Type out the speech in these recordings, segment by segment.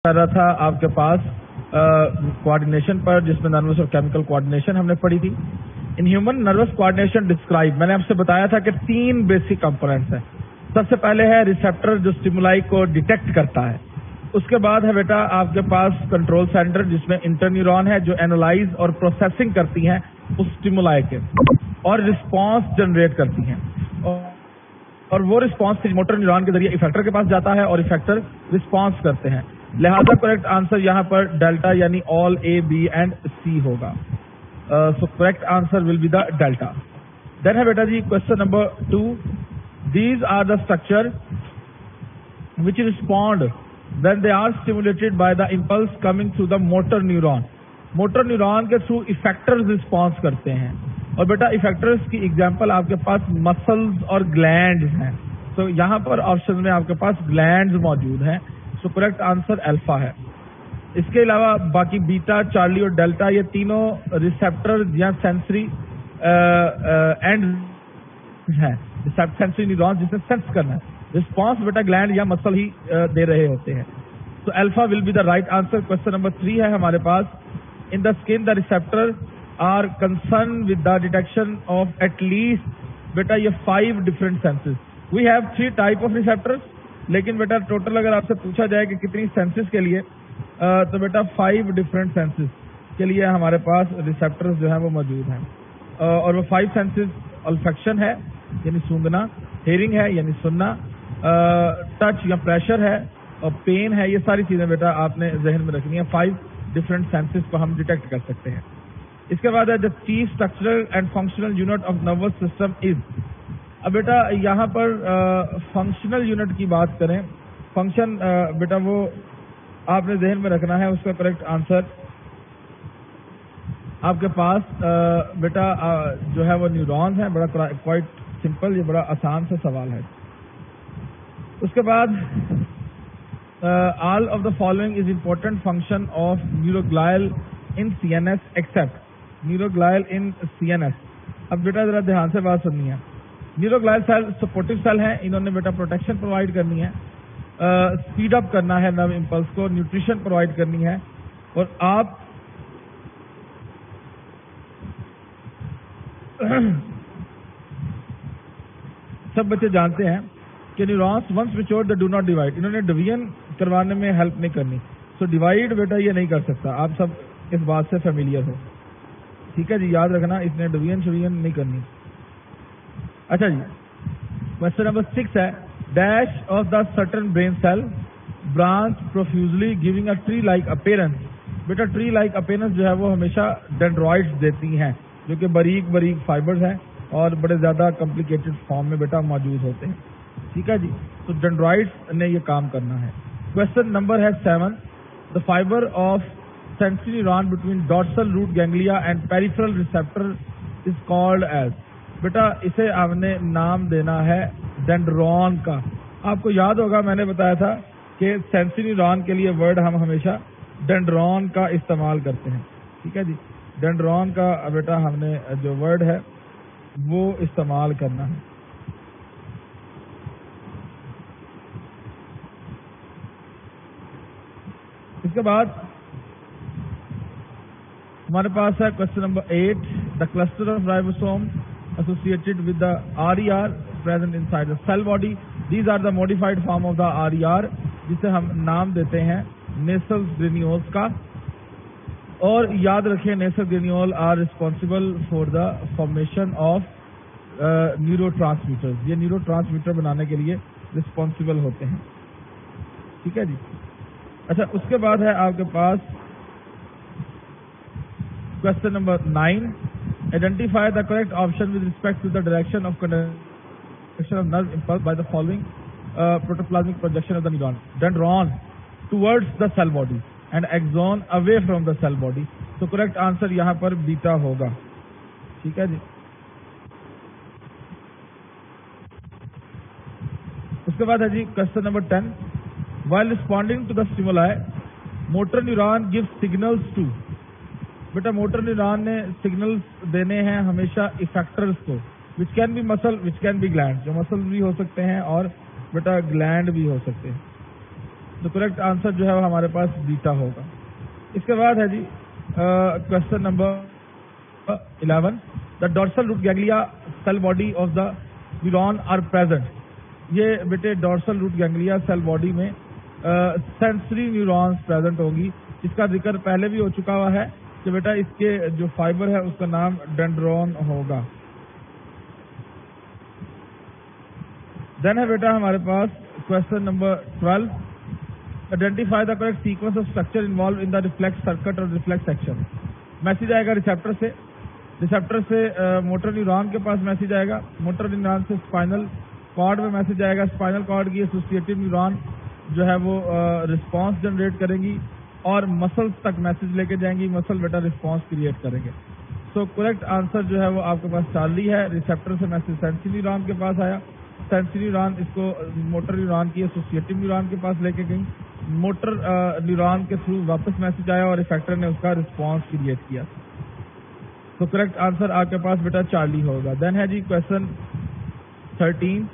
کر رہا تھا آپ کے پاس کوآرڈینیشن پر، جس میں نروس اور کیمیکل کوآرڈینیشن ہم نے پڑھی تھی. In human nervous coordination describe, میں نے آپ سے بتایا تھا کہ 3 بیسک کمپوننٹس ہیں. سب سے پہلے ہے ریسیپٹر جو اسٹیمولائی کو ڈیٹیکٹ کرتا ہے. اس کے بعد ہے بیٹا آپ کے پاس کنٹرول سینٹر جس میں انٹرنیورون ہے جو اینالائز اور پروسیسنگ کرتی ہیں اس اسٹیمولائی کے اور رسپانس جنریٹ کرتی ہیں، اور وہ رسپانس موٹر نیورون کے ذریعے افیکٹر کے پاس جاتا ہے اور افیکٹر رسپانس کرتے ہیں. لہذا کریکٹ آنسر یہاں پر ڈیلٹا یعنی آل اے بی اینڈ سی ہوگا. So correct answer will be the delta. Then ہے بیٹا جی question number 2. These are the structure which respond when they are stimulated by the impulse coming through the motor neuron. Motor neuron کے through افیکٹرز response کرتے ہیں، اور بیٹا افیکٹرز کی example آپ کے پاس مسلز اور گلینڈز ہیں. تو یہاں پر آپشن میں آپ کے پاس گلینڈز موجود ہیں. سو کریکٹ آنسر الفا ہے. اس کے علاوہ باقی بیٹا، چارلی اور ڈیلٹا یہ تینوں ریسیپٹر یا سینسری اینڈ ہیں، سینسری نیورون جس نے سینس کرنا ہے. رسپانس بیٹا گلینڈ یا مسل ہی دے رہے ہوتے ہیں. تو alpha will be the right answer. Question number 3 ہے ہمارے پاس. In the skin the receptor are concern with the detection of at least بیٹا یہ 5 different senses. We have 3 type of receptors, لیکن بیٹا ٹوٹل اگر آپ سے پوچھا جائے کہ کتنی سینسز کے لیے، تو بیٹا 5 ڈفرنٹ سینسز کے لیے ہمارے پاس ریسیپٹرز جو ہیں وہ موجود ہیں. اور وہ 5 سینسز الفیکشن ہے یعنی سونگنا، ہیئرنگ ہے یعنی سننا، ٹچ یا پریشر ہے، اور پین ہے. یہ ساری چیزیں بیٹا آپ نے ذہن میں رکھنی ہے. 5 ڈفرنٹ سینسز کو ہم ڈیٹیکٹ کر سکتے ہیں. اس کے بعد ہے the chief structural and functional unit of nervous system is. اب بیٹا یہاں پر فنکشنل یونٹ کی بات کریں، فنکشن بیٹا وہ آپ نے ذہن میں رکھنا ہے. اس کا کریکٹ آنسر آپ کے پاس بیٹا جو ہے وہ نیورونز ہیں. بڑا کوائٹ سمپل، یہ بڑا آسان سا سوال ہے. اس کے بعد all of the following is important function of neuroglial in C N S except neuroglial in C N S. اب بیٹا ذرا دھیان سے بات سننی ہے. نیوروگلائل سیل سپورٹو سیل ہیں، انہوں نے بیٹا پروٹیکشن پرووائڈ کرنی ہے، اسپیڈ اپ کرنا ہے نرو امپلس کو، نیوٹریشن پرووائڈ کرنی ہے. اور آپ سب بچے جانتے ہیں کہ neurons once mature they do not divide. انہوں نے ڈویژن کروانے میں ہیلپ نہیں کرنی. سو ڈیوائڈ بیٹا یہ نہیں کر سکتا. آپ سب اس بات سے فیملیئر ہو، ٹھیک ہے جی، یاد رکھنا اس نے ڈویژن نہیں کرنی. اچھا جی کوشچن نمبر 6 ہے. Dash of the certain brain cell branch profusely giving a tree like appearance. بیٹا ٹری لائک اپیرنس جو ہے وہ ہمیشہ ڈینڈرائڈز دیتی ہیں، جو کہ باریک باریک فائبرز ہیں اور بڑے زیادہ کمپلیکیٹڈ فارم میں بیٹا موجود ہوتے ہیں. ٹھیک ہے جی، تو ڈینڈرائڈز نے یہ کام کرنا ہے. کوشچن نمبر ہے 7. The fibre of sensory neuron between dorsal root ganglia and peripheral receptor is called as. بیٹا اسے آپ نے نام دینا ہے ڈینڈرون کا. آپ کو یاد ہوگا میں نے بتایا تھا کہ سینسری نیورون کے لیے ورڈ ہم ہمیشہ ڈینڈرون کا استعمال کرتے ہیں. ٹھیک ہے جی، ڈینڈرون کا بیٹا ہم نے جو ورڈ ہے وہ استعمال کرنا ہے. اس کے بعد ہمارے پاس ہے question number 8. The cluster of رائبوسوم associated with the RER present inside the cell body. These are the modified form of the RER جسے ہم نام دیتے ہیں نیسل گرینیولز کا. اور یاد رکھیں Nissl granule are responsible for the formation of neurotransmitters. یہ نیورو ٹرانسمیٹر بنانے کے لیے ریسپانسبل ہوتے ہیں. ٹھیک ہے جی. اچھا اس کے بعد ہے آپ کے پاس question number 9. Identify the correct option with respect to the direction of conduction of nerve impulse by the following protoplasmic projection of the neuron. Dendron towards the cell body and axon away from the cell body. So correct answer यहाँ पर beta होगा. ठीक है जी. उसके बाद है जी question number 10. While responding to the stimuli, motor neuron gives signals to. Beta motor neuron نے signals دینے ہیں ہمیشہ افیکٹرز کو، وچ کین بی مسل وچ کین بی گلینڈ. جو مسل بھی ہو سکتے ہیں اور بیٹا گلینڈ بھی ہو سکتے ہیں. तो करेक्ट आंसर जो है वो हमारे पास बीटा होगा। इसके बाद है जी question number 11, the dorsal root ganglia cell body of the neuron are present. ये बेटे dorsal root ganglia cell body में सेंसरी न्यूरॉन्स प्रेजेंट होंगी, इसका जिक्र पहले भी हो चुका हुआ है कि बेटा इसके जो फाइबर है उसका नाम डेंड्रॉन होगा। देन है बेटा हमारे पास question number 12, identify the correct sequence of structure involve in the reflex circuit और रिफ्लेक्स सेक्शन। मैसेज आएगा रिसेप्टर से मोटर न्यूरॉन के पास मैसेज आएगा, मोटर न्यूरॉन से स्पाइनल कॉर्ड में मैसेज आएगा, स्पाइनल कॉर्ड की एसोसिएटिव न्यूरॉन जो है वो रिस्पांस जनरेट करेंगी और मसल्स तक मैसेज लेके जाएंगी, मसल बेटा रिस्पांस क्रिएट करेंगे। सो करेक्ट आंसर जो है वो आपके पास चार्ली है। रिसेप्टर से मैसेज सेंसरी न्यूरॉन के पास आया, सेंसरी न्यूरॉन इसको मोटर न्यूरॉन की एसोसिएटिव न्यूरॉन के पास लेके गई, मोटर न्यूरॉन के थ्रू वापस मैसेज आया और इफेक्टर ने उसका रिस्पांस क्रिएट किया। तो करेक्ट आंसर आपके पास बेटा चार्ली होगा। देन है जी question 13,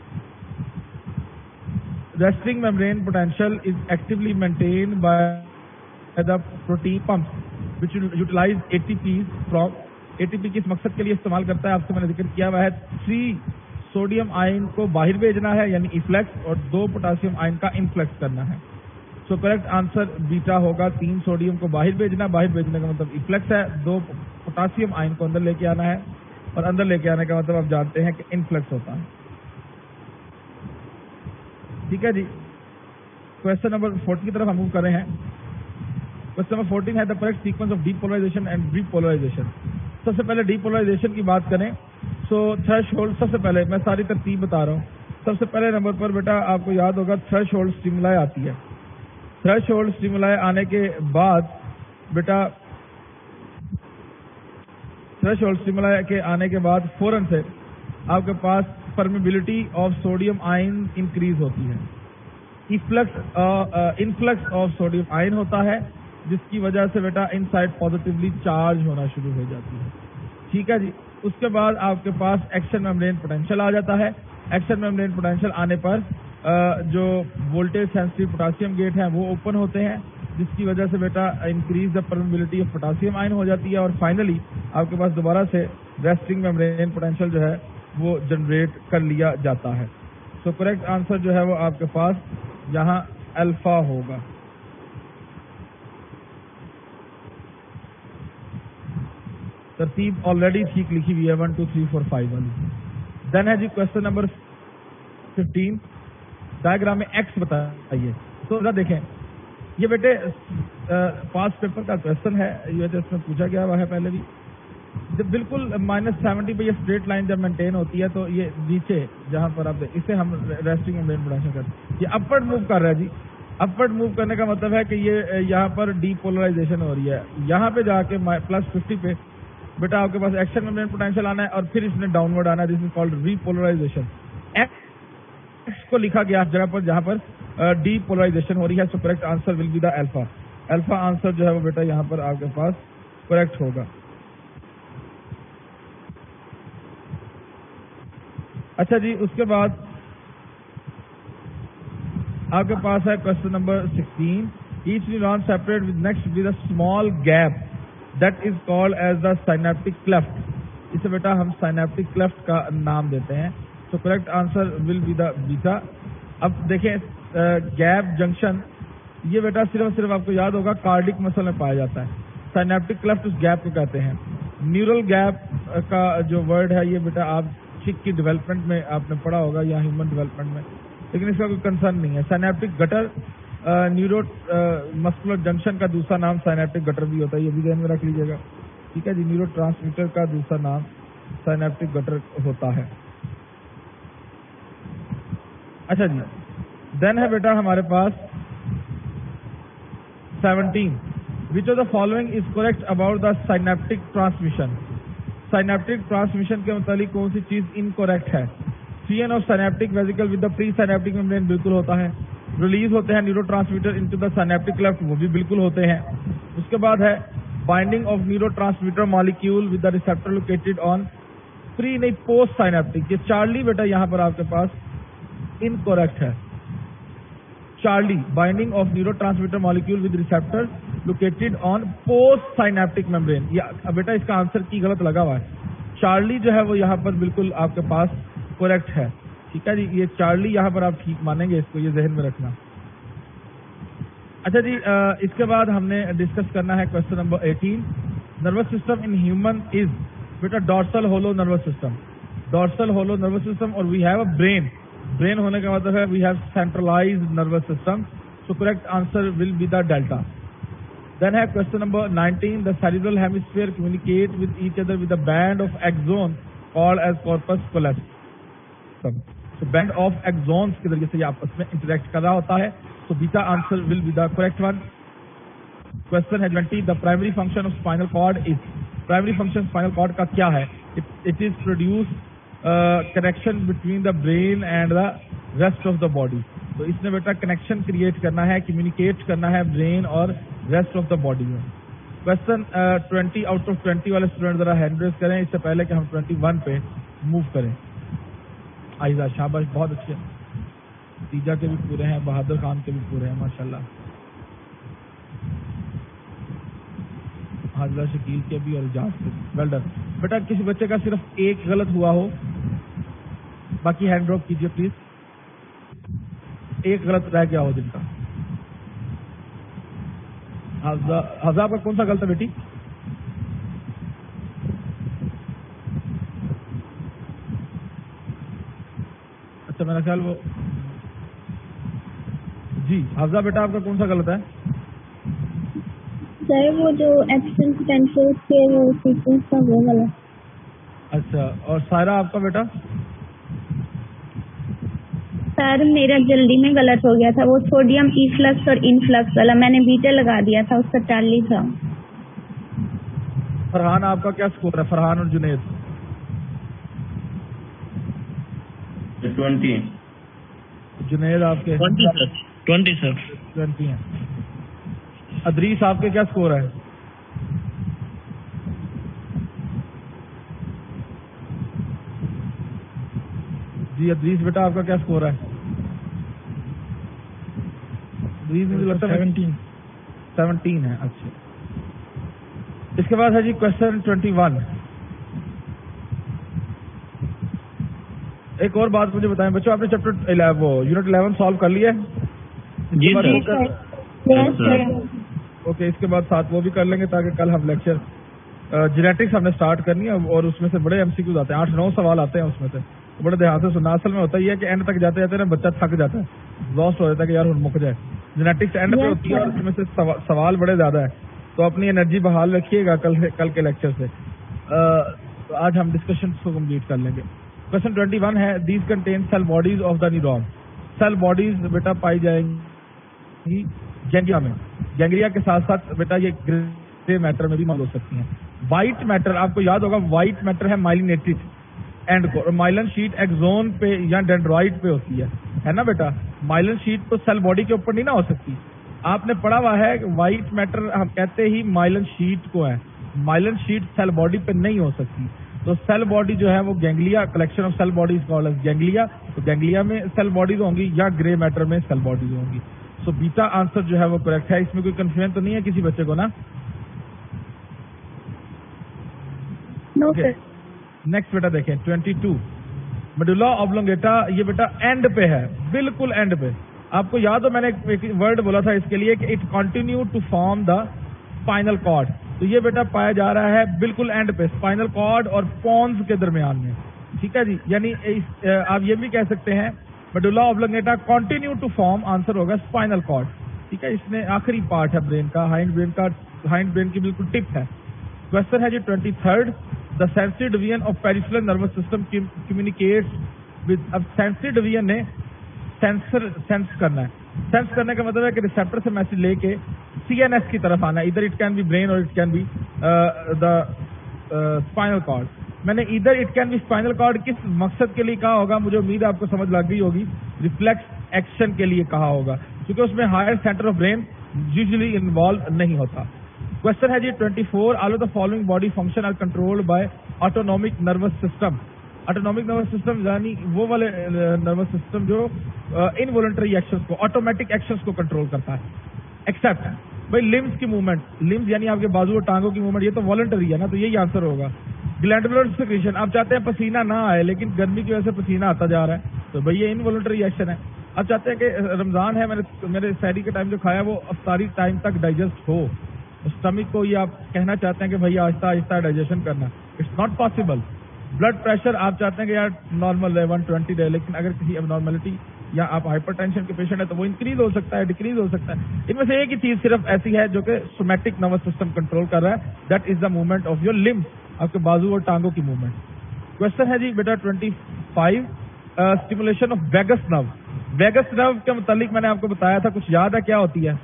resting membrane potential is actively maintained by the protein pumps which utilise ATP from. ATP किस मकसद के लिए इस्तेमाल करता है, आपसे मैंने जिक्र किया हुआ है। 3 सोडियम आयन को बाहर भेजना है यानी इफ्लेक्स, और 2 पोटासियम आयन का इनफ्लेक्स करना है। सो करेक्ट आंसर बीटा होगा। 3 सोडियम को बाहर भेजना, बाहर भेजने का मतलब इफ्लेक्स है, 2 पोटासियम आयन को अंदर लेके आना है, और अंदर लेके आने का मतलब आप जानते हैं कि इनफ्लेक्स होता है। ठीक है जी, क्वेश्चन नंबर 14 की तरफ हम मूव कर रहे हैं। क्वेश्चन नंबर 14 है the correct sequence of depolarisation and repolarisation. सबसे पहले डीपोलराइजेशन की बात करें सो थ्रेशोल्ड, सबसे पहले मैं सारी तरतीब बता रहा हूँ। सबसे पहले नंबर पर बेटा आपको याद होगा थ्रेशोल्ड स्टिमुलाई आती है। थ्रेशोल्ड स्टिमुलाई आने के बाद बेटा थ्रेशोल्ड स्टिमुलाई के आने के बाद फौरन से आपके पास permeability of sodium ion increase होती है, इनफ्लक्स ऑफ सोडियम आयन होता है, जिसकी वजह से बेटा इनसाइड पॉजिटिवली चार्ज होना शुरू हो जाती है। ठीक है जी, उसके बाद आपके पास एक्शन मेम्ब्रेन पोटेंशियल आ जाता है। एक्शन मेम्ब्रेन पोटेंशियल आने पर जो वोल्टेज सेंसिटिव पोटासियम गेट हैं वो ओपन होते हैं, जिसकी वजह से बेटा increase the permeability of potassium ion हो जाती है, और फाइनली आपके पास दोबारा से रेस्टिंग मेम्ब्रेन पोटेंशियल जो है वो जनरेट कर लिया जाता है। सो करेक्ट आंसर जो है वो आपके पास यहाँ अल्फा होगा। तरतीब ऑलरेडी ठीक लिखी हुई है 1 2 3 4 5 वाली। देन है जी क्वेश्चन नंबर 15, डायग्राम में एक्स बताइए। तो जरा देखें, ये बेटे पास्ट पेपर का क्वेश्चन है, ये इसमें पूछा गया हुआ है पहले भी। जब बिल्कुल -70 पे ये स्ट्रेट लाइन जब मेंटेन होती है तो ये नीचे जहां पर आप इसे हम रेस्टिंग मेम्ब्रेन पोटेंशियल करते हैं, ये अपवर्ड मूव कर रहा है जी। अपवर्ड मूव करने का मतलब है कि ये यहाँ पर डीपोलराइजेशन हो रही है, यहाँ पे जाके +50 पे बेटा आपके पास एक्शन मेम्ब्रेन पोटेंशियल आना है, और फिर इसने डाउनवर्ड आना है, this is called repolarisation. X को लिखा गया जगह पर जहां पर डीपोलराइजेशन हो रही है। सो correct answer will be the alpha. Alpha answer जो है वो बेटा यहाँ पर आपके पास करेक्ट होगा। अच्छा जी, उसके बाद आपके पास है question number 16, each neuron separate with next with a small gap that is called as the synaptic cleft. इसे बेटा हम साइनेप्टिक क्लेफ्ट का नाम देते हैं। तो correct answer will be the beta. अब देखें गैप जंक्शन, ये बेटा सिर्फ आपको याद होगा कार्डिक मसल में पाया जाता है। साइनेप्टिक क्लेफ्ट उस गैप को कहते हैं। न्यूरल गैप का जो वर्ड है ये बेटा आप चिक की डेवलपमेंट में आपने पढ़ा होगा या ह्यूमन डेवलपमेंट में, लेकिन इसका कोई कंसर्न नहीं है। Synaptic gutter neuro muscular junction का दूसरा नाम साइनेप्टिक गटर भी होता है, ये भी ध्यान में रख लीजिएगा। ठीक है जी, न्यूरो ट्रांसमीटर का दूसरा नाम साइनेप्टिक गटर होता है। अच्छा जी, देन है बेटा हमारे पास 17, विच of the following is correct about the synaptic transmission. Synaptic transmission के मुताबिक कौन सी चीज इनकरेक्ट है। CN of synaptic vesicle with the pre synaptic membrane बिल्कुल होता है। रिलीज होते हैं neuro transmitter into the synaptic cleft, वो भी बिल्कुल होते हैं। उसके बाद है binding of neuro transmitter molecule with the receptor located on pre नहीं पोस्ट साइनेप्टिक। ये चार्ली बेटा यहाँ पर आपके पास इनकरेक्ट है। Charlie, binding of neurotransmitter molecule with receptor located on post-synaptic membrane. ये बेटा इसका आंसर की गलत लगा हुआ है. चार्ली जो है वो यहाँ पर बिल्कुल आपके पास करेक्ट है. ठीक है जी, ये चार्ली यहाँ पर आप ठीक मानेंगे, इसको ये जहन में रखना. अच्छा जी, इसके बाद हमने डिस्कस करना है question number 18. Nervous system in human is बेटा dorsal hollow nervous system. Dorsal hollow nervous system और we have a brain. Brain होने का मतलब है we have centralised nervous system. So correct answer will be the delta. Then है question number 19. The cerebral hemisphere communicate with each other with a band of axon called as corpus callosum. तो band of axons के जरिए से ये आपस में interact कर रहा होता है. So beta answer will be the correct one. Question है 20. The primary function of spinal cord is. Primary function spinal cord का क्या है? It is produce connection between the brain and the rest of the body. तो इसने बेटा connection create करना है, communicate करना है brain और rest of the body में. Question 20 out of 20 वाले स्टूडेंट जरा हैंड रेज करें इससे पहले कि हम 21 पे मूव करें. आइजा शाबाश, बहुत अच्छे. तीजा के भी पूरे हैं, बहादुर खान के भी पूरे हैं माशाल्लाह. हाजिरा शकील के भी और इजाज के भी. Well done. बेटा किसी बच्चे का सिर्फ एक गलत हुआ हो, बाकी हैंड ड्रॉप कीजिए प्लीज. एक गलत रह गया हो जिनका. हाजा आपका कौन सा गलत है बेटी? अच्छा मेरा ख्याल वो जी. हाफजा बेटा आपका कौन सा गलत है? सर वो जो एब्सेंट टेंसेस के वो सीक्वेंस का वो गलत. अच्छा, और सायरा आपका बेटा? सर मेरा जल्दी में गलत हो गया था, वो सोडियम इफ्लक्स और इनफ्लक्स वाला मैंने बीटा लगा दिया था, उसका 40 था. फरहान आपका क्या स्कोर है? फरहान और जुनेद? 20. जुनेद आपके? 20 सर. 20 है. अदरीस आपके क्या स्कोर है? जी अदरीस बेटा आपका क्या स्कोर है? अदरीस मुझे लगता है 17 है. अच्छा, इसके बाद है जी क्वेश्चन 21. एक और बात मुझे बताएं बच्चों, आपने चैप्टर 11 यूनिट 11 सॉल्व कर लिया है? जी सर. ओके, इसके बाद साथ वो भी कर लेंगे ताकि कल हम लेक्चर जेनेटिक्स हमने स्टार्ट करनी है और उसमें से बड़े एमसीक्यूज आते हैं, 8-9 सवाल आते हैं उसमें से. तो बड़े ध्यान से सुनना. असल में होता ही है कि एंड तक जाते जाते ना बच्चा थक जाता है, लॉस्ट हो जाता है कि यार मुक जाए. जेनेटिक्स एंड पे होती है और उसमें से सवाल बड़े ज्यादा है, तो अपनी एनर्जी बहाल रखिएगा कल के लेक्चर से. तो आज हम डिस्कशन को कंप्लीट कर लेंगे. क्वेश्चन 21 है. These contain cell bodies of the neuron. Cell bodies बेटा पाई जाएंगी गैंग्लिया में. गैंग्लिया के साथ साथ बेटा ये ग्रे मैटर में भी मौजूद हो सकती हैं. व्हाइट मैटर आपको याद होगा, व्हाइट मैटर है माइलिनेटेड एंड को, और माइलन शीट एक्सोन पे या डेंड्रॉइड पे होती है ना बेटा. माइलन शीट तो सेल बॉडी के ऊपर नहीं ना हो सकती. आपने पढ़ा हुआ है व्हाइट मैटर हम कहते ही माइलन शीट को है. माइलन शीट सेल बॉडी पे नहीं हो सकती. तो सेल बॉडी जो है वो ganglia, collection of cell bodies called as ganglia. तो गैंग्लिया में सेल बॉडीज होंगी या ग्रे मैटर में सेल बॉडीज होंगी. सो बीटा आंसर जो है वो करेक्ट है. इसमें कोई कंफ्यूजन तो नहीं है किसी बच्चे को ना? No sir. नेक्स्ट बेटा देखें 22. मेडुला ऑब्लोंगेटा, ये बेटा एंड पे है, बिल्कुल एंड पे. आपको याद हो मैंने एक वर्ड बोला था इसके लिए कि it continue to form the spinal cord. तो ये बेटा पाया जा रहा है बिल्कुल एंड पे, स्पाइनल कॉर्ड और पॉन्स के दरमियान में. ठीक है जी, यानी आप ये भी कह सकते हैं medulla oblongata continue to form, answer होगा स्पाइनल कॉर्ड. ठीक है, इसमें आखिरी पार्ट है ब्रेन का, हाइंड ब्रेन की बिल्कुल टिप है. क्वेश्चन है जी 23. The sensory division of peripheral nervous system communicates with. अब सेंसरी डिवीजन ने सेंस करना है. सेंस करने का मतलब है कि रिसेप्टर से मैसेज लेके सीएनएस की तरफ आना है. इधर इट कैन बी ब्रेन और it can be the spinal cord. मैंने इधर it can be spinal cord किस मकसद के लिए कहा होगा, मुझे उम्मीद है आपको समझ लग गई होगी. रिफ्लेक्स एक्शन के लिए कहा होगा, क्योंकि उसमें higher centre of brain usually involve नहीं होता. क्वेश्चन है जी 24. All of the following body function are controlled by autonomic nervous system. Autonomic nervous system यानी वो वाले नर्वस सिस्टम जो इनवॉलंटरी एक्शंस को, ऑटोमेटिक एक्शंस को कंट्रोल करता है, एक्सेप्ट भाई लिम्स की मूवमेंट, लिम्स यानी आपके बाजू और टांगों की मूवमेंट, ये तो वॉलंटरी है ना, तो यही आंसर होगा। ग्लैंडुलर सिक्रीशन, आप चाहते हैं पसीना ना आए लेकिन गर्मी की वजह से पसीना आता जा रहा है, तो भाई ये इनवॉलंटरी एक्शन है। आप चाहते हैं कि रमजान है, मेरे सहरी के टाइम जो खाया वो अफ्तारी टाइम तक डाइजेस्ट हो, स्टमक को ये आप कहना चाहते हैं कि भाई आहिस्ता आहिस्ता डाइजेशन करना, it's not possible. Blood pressure आप चाहते हैं कि यार नॉर्मल है 120 रहे, लेकिन अगर किसी एबनॉर्मलिटी या आप हाइपरटेंशन के पेशेंट है तो वो इंक्रीज हो सकता है, डिक्रीज हो सकता है। इनमें से एक ही चीज सिर्फ ऐसी है जो कि सोमैटिक नर्वस सिस्टम कंट्रोल कर रहा है, that is the movement of your limbs, आपके बाजू और टांगों की मूवमेंट। क्वेश्चन है जी बेटा 25, stimulation of vagus nerve. Vagus nerve के मुतालिक मैंने आपको बताया था, कुछ याद है क्या होती है?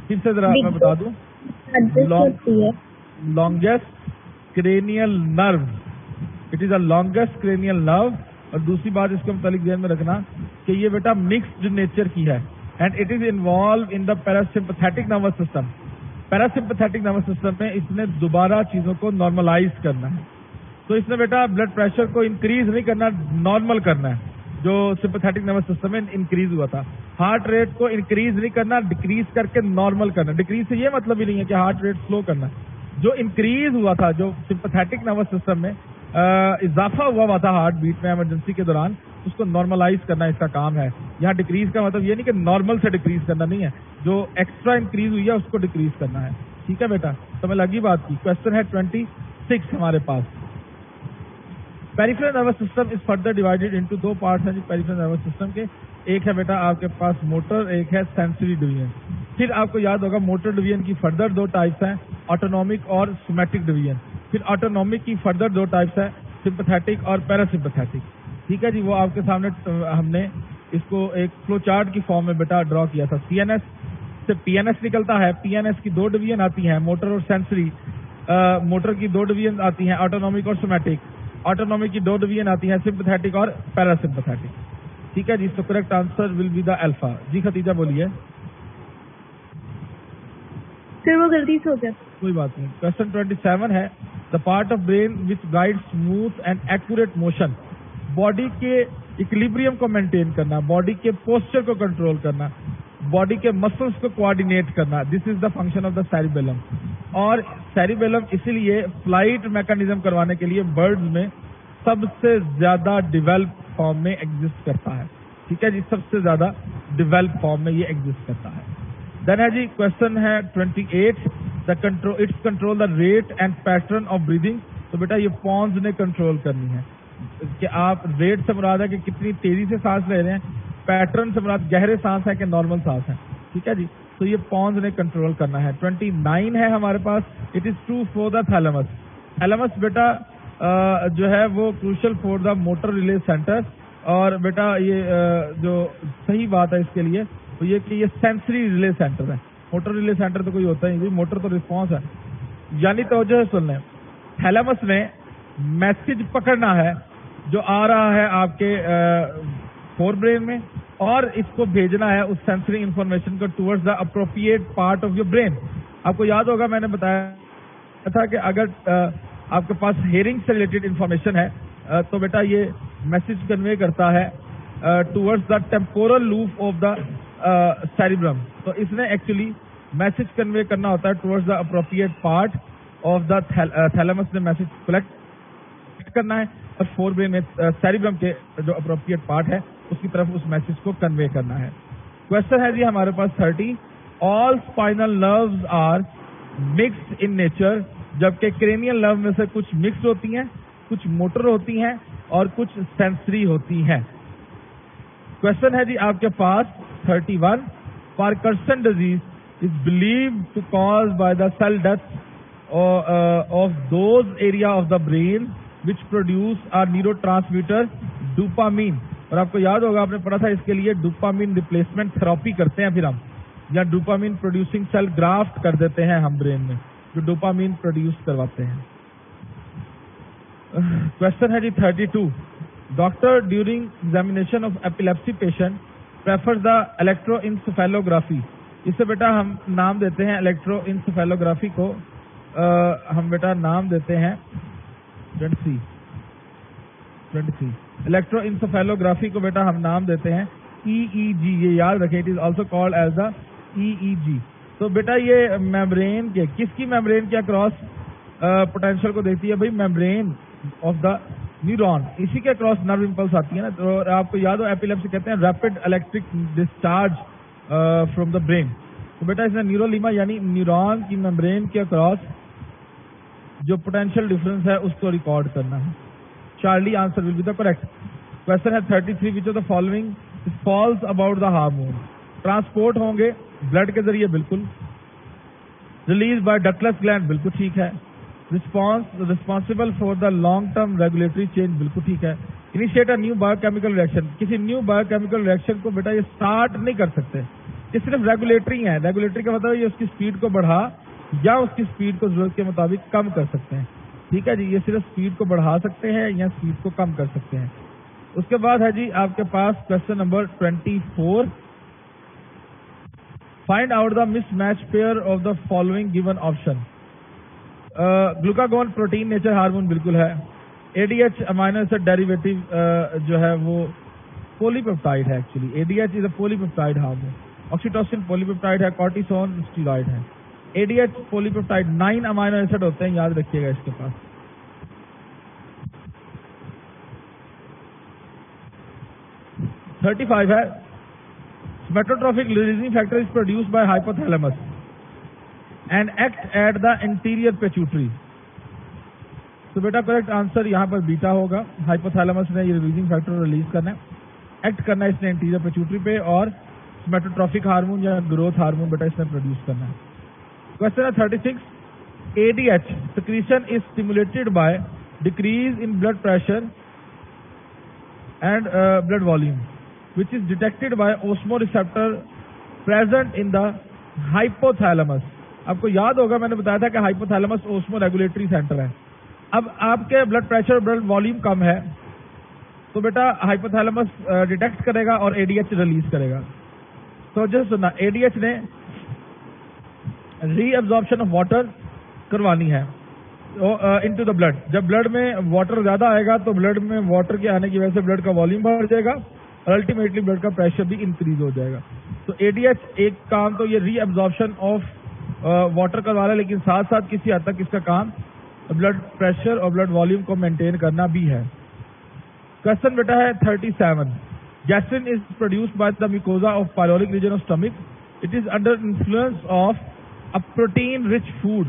फिर से जरा मैं बता दूं, longest cranial nerve, it is a longest cranial nerve. और दूसरी बात इसके मुतालिक ध्यान में रखना कि ये बेटा मिक्स्ड नेचर की है, and it is involve in the parasympathetic nervous system. Parasympathetic nervous system में इसने दोबारा चीजों को नॉर्मलाइज करना है, तो इसने बेटा ब्लड प्रेशर को इंक्रीज नहीं करना, नॉर्मल करना है, जो सिंपैथेटिक नर्वस सिस्टम में इंक्रीज हुआ था। हार्ट रेट को इंक्रीज नहीं करना, डिक्रीज करके नॉर्मल करना। डिक्रीज से ये मतलब ही नहीं है कि हार्ट रेट स्लो करना, जो इंक्रीज हुआ था, जो सिंपैथेटिक नर्वस सिस्टम में इजाफा हुआ था हार्ट बीट में इमरजेंसी के दौरान, उसको नॉर्मलाइज करना इसका काम है। यहाँ डिक्रीज का मतलब ये नहीं कि नॉर्मल से डिक्रीज करना नहीं है, जो एक्स्ट्रा इंक्रीज हुई है उसको डिक्रीज करना है। ठीक है बेटा, तो मैं लगी बात की। क्वेश्चन है 26 हमारे पास। Peripheral nervous system is further divided into 2 parts हैं जी पेरिफेरल नर्वस सिस्टम के। एक है बेटा आपके पास मोटर, एक है सेंसरी डिवीजन। फिर आपको याद होगा मोटर डिवीजन की फर्दर 2 टाइप्स हैं, ऑटोनॉमिक और सोमैटिक डिवीजन। फिर ऑटोनॉमिक की फर्दर 2 टाइप्स है, सिंपैथेटिक और पैरासिम्पैथेटिक। ठीक है जी, वो आपके सामने हमने इसको एक फ्लो चार्ट की फॉर्म में बेटा ड्रॉ किया था। सीएनएस से पीएनएस निकलता है, पीएनएस की 2 डिवीजन आती हैं, मोटर और सेंसरी। मोटर की 2 डिवीजन आती हैं, ऑटोनॉमिक और सोमैटिक। ऑटोनॉमिक की 2 डिवीजन आती हैं, सिंपैथेटिक और पैरासिम्पैथेटिक। ठीक है जी, तो correct answer will be the alpha. जी खतीजा बोलिए। फिर वो गलती से हो गया। कोई बात नहीं। क्वेश्चन 27 है, the part of brain which guide smooth and accurate motion. Body के इक्विलिब्रियम को मेंटेन करना, बॉडी के पोस्चर को कंट्रोल करना, बॉडी के मसल्स को कोऑर्डिनेट करना, this is the function of the cerebellum. और सेरिबेलम इसीलिए फ्लाइट मैकेनिज्म करवाने के लिए बर्ड्स में सबसे ज्यादा डिवेल्प फॉर्म में एग्जिस्ट करता है। ठीक है जी, सबसे ज्यादा डिवेल्प फॉर्म में ये एग्जिस्ट करता है। देन है जी क्वेश्चन है 28, it's control the rate and pattern of breathing. तो बेटा ये पॉन्स ने कंट्रोल करनी है कि आप रेट से मुराद है कि कितनी तेजी से सांस ले रहे हैं, पैटर्न से मुराद गहरे सांस है कि नॉर्मल सांस है। ठीक है जी, तो ये पॉन्स ने कंट्रोल करना है। 29 है हमारे पास, it is true for the thalamus. Thalamus बेटा जो है वो crucial for the motor relay centre. और बेटा ये जो सही बात है इसके लिए तो ये कि ये सेंसरी रिले सेंटर है, मोटर रिले सेंटर तो कोई होता ही नहीं, मोटर तो रिस्पॉन्स है। यानी तो जो है सुन लें, थैलेमस ने मैसेज पकड़ना है जो आ रहा है आपके फोर ब्रेन में, और इसको भेजना है उस सेंसरी इंफॉर्मेशन को towards the appropriate part of your brain. आपको याद होगा मैंने बताया था कि अगर आपके पास हेयरिंग से रिलेटेड इंफॉर्मेशन है तो बेटा ये मैसेज कन्वे करता है towards the temporal loop of the cerebrum. तो इसने एक्चुअली मैसेज कन्वे करना होता है towards the appropriate part of the thalamus ने मैसेज कलेक्ट करना है और फोर ब्रेन में सेरिब्रम के जो अप्रोप्रिएट पार्ट है उसकी तरफ उस मैसेज को कन्वे करना है। क्वेश्चन है जी हमारे पास 30, all spinal nerves are mixed in nature. जबकि क्रेनियल नर्व में से कुछ मिक्स्ड होती हैं, कुछ मोटर होती हैं और कुछ सेंसरी होती हैं। क्वेश्चन है जी आपके पास 31, Parkinson disease is believed to cause by the cell death of those area of the brain which produce a neurotransmitter dopamine. और आपको याद होगा आपने पढ़ा था इसके लिए डोपामीन रिप्लेसमेंट थेरेपी करते हैं फिर हम, या डोपामीन प्रोड्यूसिंग सेल ग्राफ्ट कर देते हैं हम ब्रेन में जो डोपामीन प्रोड्यूस करवाते हैं। क्वेश्चन है जी 32, doctor during examination of epilepsy patient prefer the electroencephalography. इससे बेटा हम नाम देते हैं इलेक्ट्रोइंसेफेलोग्राफी को हम बेटा नाम देते हैं 23 इलेक्ट्रोइंसेफेलोग्राफी को बेटा हम नाम देते हैं EEG, ये याद रखें, it is also called as the EEG। तो बेटा ये मेम्ब्रेन के किसकी मेम्ब्रेन के अक्रॉस पोटेंशियल को देखती है? भाई मेम्ब्रेन ऑफ द न्यूरॉन, इसी के अक्रॉस नर्व इंपल्स आती है ना। तो आपको याद हो एपिलेप्सी कहते हैं rapid electric discharge from the brain. तो बेटा इसमें न्यूरोलीमा यानी न्यूरॉन की मेम्ब्रेन के अक्रॉस जो पोटेंशियल डिफरेंस है उसको रिकॉर्ड करना है। Charlie answer will be the correct. Question है 33, which of the following false about the hormone? Transport होंगे ब्लड के जरिए, बिल्कुल। रिलीज बाय डक्टलेस ग्लैंड, बिल्कुल ठीक है। Responsible for the long term regulatory change, बिल्कुल ठीक है। Initiate a new biochemical reaction, किसी न्यू बायोकेमिकल रिएक्शन को बेटा ये स्टार्ट नहीं कर सकते, ये सिर्फ रेगुलेटरी है। रेगुलेटरी का मतलब ये उसकी स्पीड को बढ़ा या उसकी स्पीड को जरूरत के मुताबिक कम कर सकते हैं। ठीक है जी, ये सिर्फ स्पीड को बढ़ा सकते हैं या स्पीड को कम कर सकते हैं। उसके बाद है जी आपके पास question number 24, find out the mismatch pair of the following given option. Glucagon protein nature hormone बिल्कुल है। ADH अमाइनो एसिड डेरिवेटिव जो है वो पॉलीपेप्टाइड है। Actually ADH is a polypeptide hormone. Oxytocin polypeptide है, कॉर्टिसोन स्टीरॉइड है। ADH polypeptide 9 amino acid होते हैं, याद रखिएगा इसके पास। थर्टी 35 है, somatotrophic releasing factor is produced by hypothalamus and act at the interior pituitary. तो बेटा करेक्ट आंसर यहाँ पर बीटा होगा। हाइपोथैलेमस ने ये रिलीजिंग फैक्टर रिलीज करना है, एक्ट करना है इसने इंटीरियर पिट्यूटरी पे, और स्मेटोट्रोफिक हार्मोन या ग्रोथ हार्मोन बेटा इसने प्रोड्यूस करना है। क्वेश्चन है 36, ADH secretion is stimulated by decrease in blood pressure and blood volume, which is detected by osmoreceptor present in the hypothalamus। आपको याद होगा मैंने बताया था कि हाइपोथैलेमस ओस्मो रेगुलेटरी सेंटर है। अब आपके ब्लड प्रेशर ब्लड वॉल्यूम कम है तो बेटा हाइपोथैलेमस डिटेक्ट करेगा और ADH रिलीज करेगा। तो जस्ट सुनना, ADH ने रीअब्जॉर्प्शन ऑफ वाटर करवानी है इनटू द ब्लड। जब ब्लड में वाटर ज्यादा आएगा तो ब्लड में वाटर के आने की वजह से ब्लड का वॉल्यूम बढ़ जाएगा और अल्टीमेटली ब्लड का प्रेशर भी इंक्रीज हो जाएगा। तो ADH एक काम तो ये रीअब्जॉर्प्शन ऑफ वाटर करवा रहा है, लेकिन साथ साथ किसी हद तक इसका काम ब्लड प्रेशर और ब्लड वॉल्यूम को मेंटेन करना भी है। क्वेश्चन बेटा है 37, gastrin is produced by the mucosa of pyloric region of stomach. It is under influence of a protein rich food.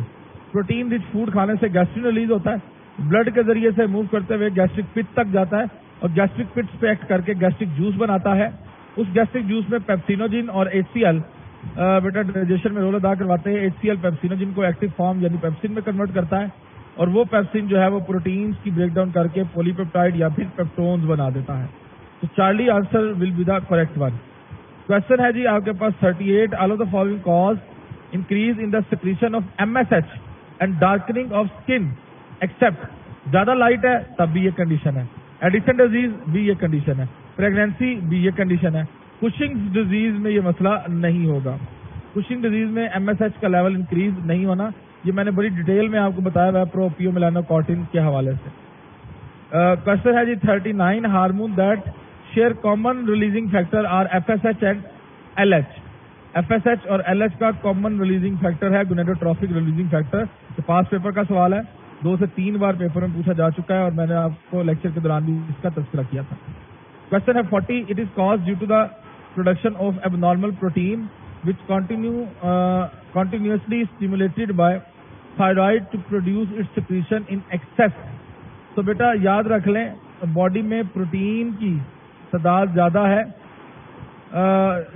Protein rich food खाने से गैस्ट्रिन रिलीज होता है, ब्लड के जरिए से मूव करते हुए गैस्ट्रिक पिट तक जाता है और गैस्ट्रिक पिट्स पे एक्ट करके गैस्ट्रिक जूस बनाता है। उस गैस्ट्रिक जूस में पेप्सिनोजिन और HCl बेटा डाइजेशन में रोल अदा करवाते हैं। HCl पेप्सिनोजिन को एक्टिव फॉर्म यानी पेप्सिन में कन्वर्ट करता है और वो पेप्सिन जो है वो प्रोटीन्स की ब्रेकडाउन करके पॉलीपेप्टाइड या फिर पेप्टोन्स बना देता है। तो Charlie answer will be the correct one. Question है जी आपके पास 38, all of the following cause increase in the secretion of MSH and darkening of skin except. ज्यादा लाइट है तब भी ये कंडीशन है, एडिसन डिजीज भी ये कंडीशन है, प्रेगनेंसी भी ये कंडीशन है। कुशिंग्स डिजीज में ये मसला नहीं होगा। कुशिंग डिजीज में MSH का लेवल इंक्रीज नहीं होना, ये मैंने बड़ी डिटेल में आपको बताया हुआ है प्रोपियो मेलानोकॉर्टिन के हवाले से। क्वेश्चन है जी 39, hormone that share common releasing factor are FSH and LH। FSH और LH का कॉमन रिलीजिंग फैक्टर है गोनेडोट्रोफिक रिलीजिंग फैक्टर। तो पास पेपर का सवाल है, 2 से 3 बार पेपर में पूछा जा चुका है और मैंने आपको लेक्चर के दौरान भी इसका तज़किरा किया था। क्वेश्चन है 40, it is cause due to the production of abnormal protein which continuously stimulated by thyroid to produce its secretion in excess। तो बेटा याद रख लें, बॉडी में प्रोटीन की तादाद ज्यादा है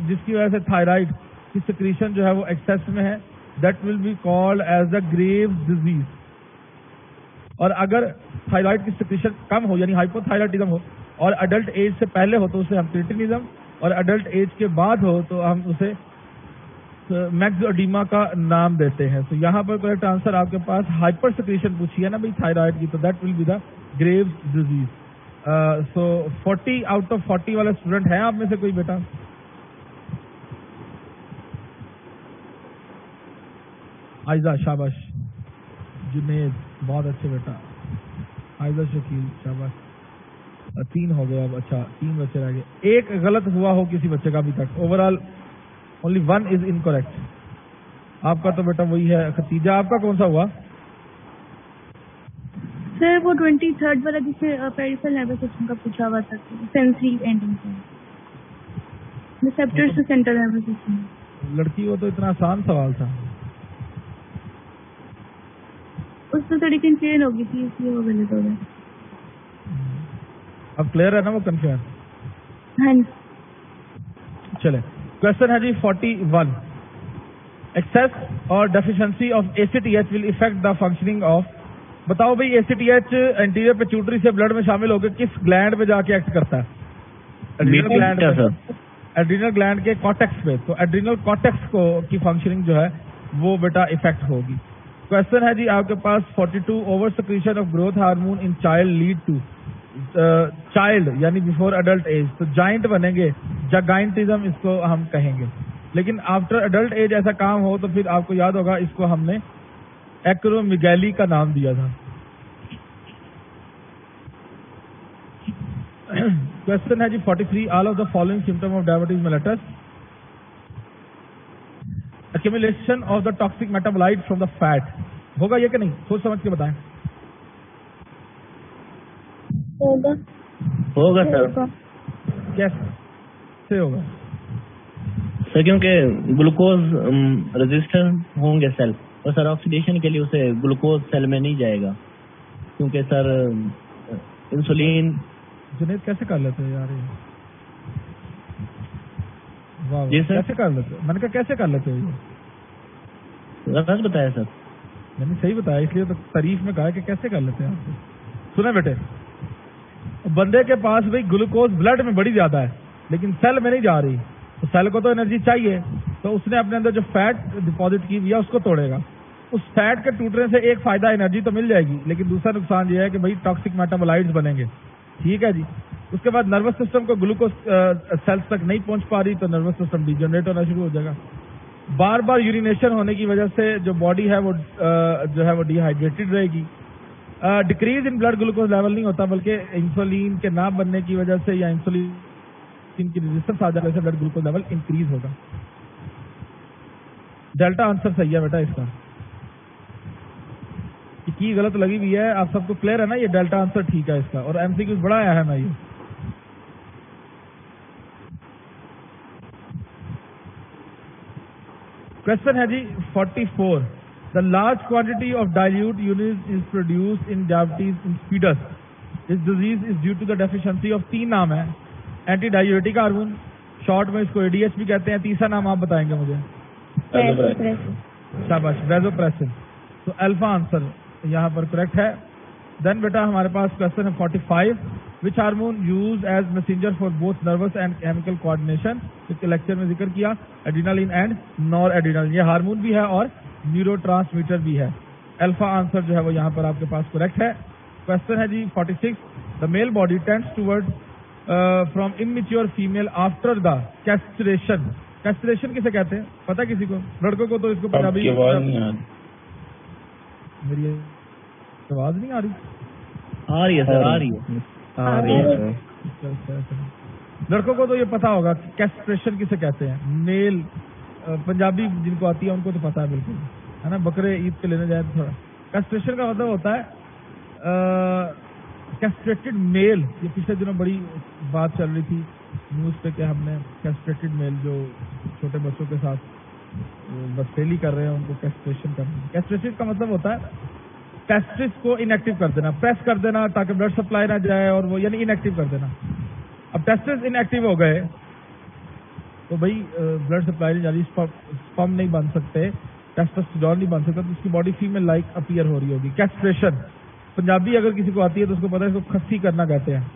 जिसकी वजह से थायराइड की सिक्रीशन जो है वो एक्सेस में है। That will be called as the Graves disease. और अगर थायराइड की सिक्रीशन कम हो यानी हाइपोथायराइडिज्म हो और अडल्ट एज से पहले हो तो उसे हम क्रिटिनिज्म, और अडल्ट एज के बाद हो तो हम उसे मैक्सोडीमा का नाम देते हैं। तो यहाँ पर करेक्ट आंसर आपके पास हाइपर सिक्रीशन पूछी है ना भाई थायराइड की, तो that will be the Graves disease. So 40 out of 40 वाला स्टूडेंट है आप में से कोई बेटा? आयजा, शाबाश। जुनेद, बहुत अच्छे बेटा। हाइदर शकील, शाबाश। 3 हो गए अब। अच्छा 3 बच्चे रह गए, एक गलत हुआ हो किसी बच्चे का अभी तक। Overall only 1 is incorrect. आपका तो बेटा वही है। खतीजा आपका कौन सा हुआ? सर वो 23rd वाला जिसे पेरिफेरल नर्वस सिस्टम का पूछा हुआ था, सेंसरी एंडिंग से, receptors to central nervous system. लड़की वो तो इतना आसान सवाल था। उसमें थोड़ी कंफ्यूजन होगी थी, इसलिए वो गलत हो गया। अब क्लियर है ना वो कंफ्यूजन? हाँ जी। चले, क्वेश्चन है जी 41। एक्सेस और deficiency of ACTH will effect the functioning of. बताओ भाई ACTH एंटीरियर पिट्यूटरी से ब्लड में शामिल होकर किस ग्लैंड पे जाके एक्ट करता है? एड्रीनल ग्लैंड पे, एड्रीनल ग्लैंड के कॉर्टेक्स पे। तो एड्रीनल कॉर्टेक्स को की फंक्शनिंग जो है वो बेटा इफेक्ट होगी। क्वेश्चन है जी आपके पास 42। Over secretion of growth hormone in child lead to, child यानी बिफोर अडल्ट एज, तो जाइंट बनेंगे, जागाइंटिज्म इसको हम कहेंगे। लेकिन आफ्टर अडल्ट एज ऐसा काम हो तो फिर आपको याद होगा इसको हमने एक्रोमेगाली का नाम दिया था। क्वेश्चन है जी 43। All of the following symptom of diabetes mellitus. Accumulation of the toxic metabolite from the fat. होगा ये कि नहीं? सोच समझ के बताएं। होगा सर। कैसे होगा सर? क्योंकि ग्लूकोज रेजिस्टेंट होंगे सेल, और सर ऑक्सीडेशन के लिए उसे ग्लूकोज सेल में नहीं जाएगा, क्योंकि सर इंसुलिन। जुनेद कैसे कर लेते हैं यार ये? वाह जी सर। कैसे कर लेते हो? मैंने कहा कैसे कर लेते हो ये? सच बताया सर। मैंने सही बताया, इसलिए तो तारीफ में कहा कि कैसे कर लेते हैं आप। सुने बेटे, बंदे के पास भाई ग्लूकोज ब्लड में बड़ी ज्यादा है लेकिन सेल में नहीं जा रही, तो सेल को तो एनर्जी चाहिए, तो उसने अपने अंदर जो फैट डिपॉजिट की हुई है उसको तोड़ेगा। उस फैट के टूटने से एक फायदा एनर्जी तो मिल जाएगी, लेकिन दूसरा नुकसान ये है कि भाई टॉक्सिक मेटाबोलाइट्स बनेंगे। ठीक है जी। उसके बाद नर्वस सिस्टम को ग्लूकोज सेल्स तक नहीं पहुंच पा रही तो नर्वस सिस्टम डिजनरेट होना शुरू हो जाएगा। बार बार यूरिनेशन होने की वजह से जो बॉडी है वो जो है वो डिहाइड्रेटेड रहेगी। Decrease in blood glucose level नहीं होता, बल्कि इंसुलिन के ना बनने की वजह से या इंसुलिन की रेजिस्टेंस आ जाने से ब्लड ग्लूकोज लेवल इंक्रीज होगा। डेल्टा आंसर सही है बेटा इसका। की गलत लगी हुई है, आप सबको क्लियर है ना? ये डेल्टा आंसर ठीक है इसका, और एमसीक्यू बड़ा आया है ना ये। क्वेश्चन है जी 44। The large quantity of dilute urine is produced in diabetes insipidus. This disease is due to the deficiency of 3 नाम है। एंटी डाययूरेटिक हार्मोन, शॉर्ट में इसको एडीएच भी कहते हैं। तीसरा नाम आप बताएंगे मुझे। शाबाश, वैसोप्रेसिन। तो अल्फा आंसर यहाँ पर करेक्ट है। देन बेटा हमारे पास क्वेश्चन है 45। Which hormone use as messenger for both nervous and chemical coordination. इसके लेक्चर में जिक्र किया, एड्रीनलिन एंड नॉर एड्रीनलिन। ये हार्मोन भी है और न्यूरोट्रांसमीटर भी है। अल्फा आंसर जो है वो यहाँ पर आपके पास करेक्ट है। क्वेश्चन है जी 46। The male body tends toward from immature female after the castration. Castration किसे कहते हैं पता किसी को? लड़कों को तो इसको पंजाबी। मेरी आवाज नहीं आ रही? आ रही है सर, आ रही है। लड़कों को तो ये पता होगा कैस्ट्रेशन किसे कहते हैं। मेल पंजाबी जिनको आती है उनको तो पता है बिल्कुल, है ना? बकरे ईद पे लेने जाए तो थोड़ा। कैस्ट्रेशन का मतलब होता है कैस्ट्रेटेड मेल। ये पिछले दिनों बड़ी बात चल रही थी न्यूज पे कि हमने कैस्ट्रेटेड मेल जो छोटे बच्चों के साथ बदफेली कर रहे हैं उनको कैस्ट्रेशन करना। कैस्ट्रेशन का मतलब होता है टेस्टिस को इनएक्टिव कर देना, प्रेस कर देना ताकि ब्लड सप्लाई ना जाए, और वो यानी इनएक्टिव कर देना। अब टेस्टिस इनएक्टिव हो गए तो भाई ब्लड सप्लाई नहीं जा रही, स्पर्म नहीं बन सकते, टेस्टोस्टेरोन नहीं बन सकता, तो उसकी बॉडी फीमेल लाइक अपीयर हो रही होगी। कैस्ट्रेशन पंजाबी अगर किसी को आती है तो उसको पता है, इसको खस्सी करना कहते हैं।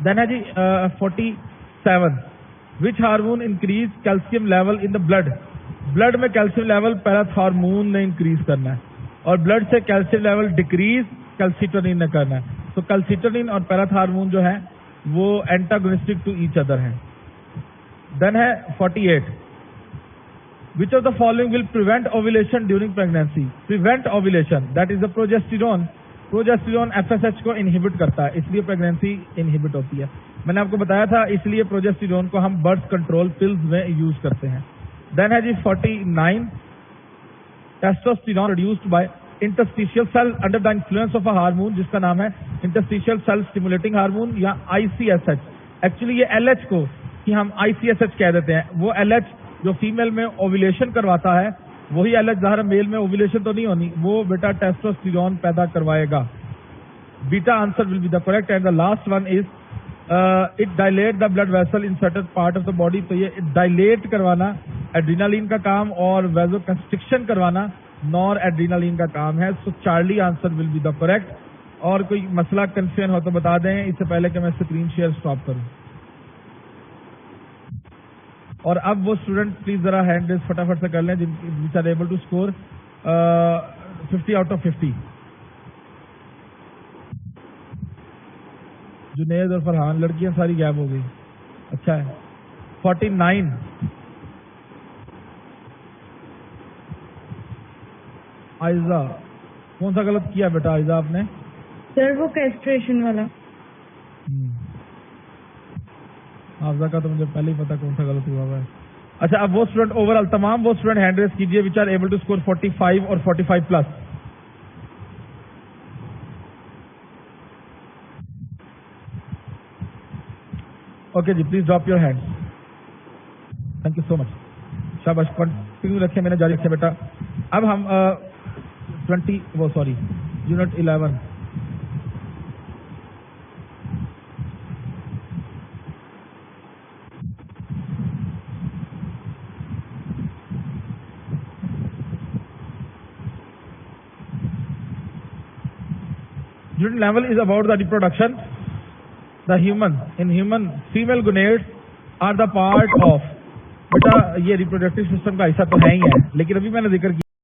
देन है जी 47। Which hormone increase calcium level in the blood. Blood में कैल्शियम लेवल पैराथ हार्मोन ने इंक्रीज करना है, और ब्लड से कैल्शियम लेवल डिक्रीज कैल्सिटोनिन ने करना है। तो कैल्सिटोनिन और पैराथ हार्मोन जो है वो एंटागोनिस्टिक टू ईच अदर है। देन है 48। Which of the following will prevent ovulation during pregnancy? Prevent ovulation, that is the progesterone progesterone FSH को इनहिबिट करता है, इसलिए प्रेगनेंसी इनहिबिट होती है। मैंने आपको बताया था, इसलिए प्रोजेस्टेरोन को हम बर्थ कंट्रोल पिल्स में यूज करते हैं। देन है जी 49, testosterone reduced by interstitial cell under the influence of a hormone जिसका नाम है इंटरस्टिशियल सेल स्टिमुलेटिंग हार्मोन या ICSH। एक्चुअली ये LH को कि हम ICSH कह देते हैं, वो LH जो फीमेल में ओव्यूलेशन करवाता है वही LH, ज़ाहिर मेल में ओव्यूलेशन तो नहीं होनी, वो बेटा टेस्टोस्टेरोन पैदा करवाएगा। Beta answer will be the correct and the last one is it dilate the blood vessel in certain part of the body. तो ये डायलेट करवाना एड्रीनालिन का काम और वेजो कंस्ट्रिक्शन करवाना नॉर एड्रीनालिन का काम है। So Charlie answer will be the correct. और कोई मसला कंफ्यूजन हो तो बता दें इससे पहले कि मैं स्क्रीन शेयर स्टॉप करूं। और अब वो स्टूडेंट प्लीज जरा हैंड रेज फटाफट से कर लें जिन are able to score 50 out of 50। Junaid और फरहान, लड़कियां सारी गैप हो गई। अच्छा है। 49, आयजा, कौन सा गलत किया बेटा आयजा आपने? सर वो कैस्ट्रेशन वाला। हाफजा का तो मुझे पहले ही पता कौन सा गलत हुआ है। अच्छा, अब वो स्टूडेंट ओवरऑल तमाम वो स्टूडेंट हैंड रेज कीजिए which are able to score 45 और 45 प्लस। ओके जी, please drop your hand. Thank you so much. शाबाश, कंटिन्यू रखें, मैंने जारी रखे बेटा। अब हम unit 11 Unit 11 is about the reproduction. The in human female gonads are the part of, बेटा ये रिप्रोडक्टिव सिस्टम का हिस्सा तो है ही है, लेकिन अभी मैंने जिक्र किया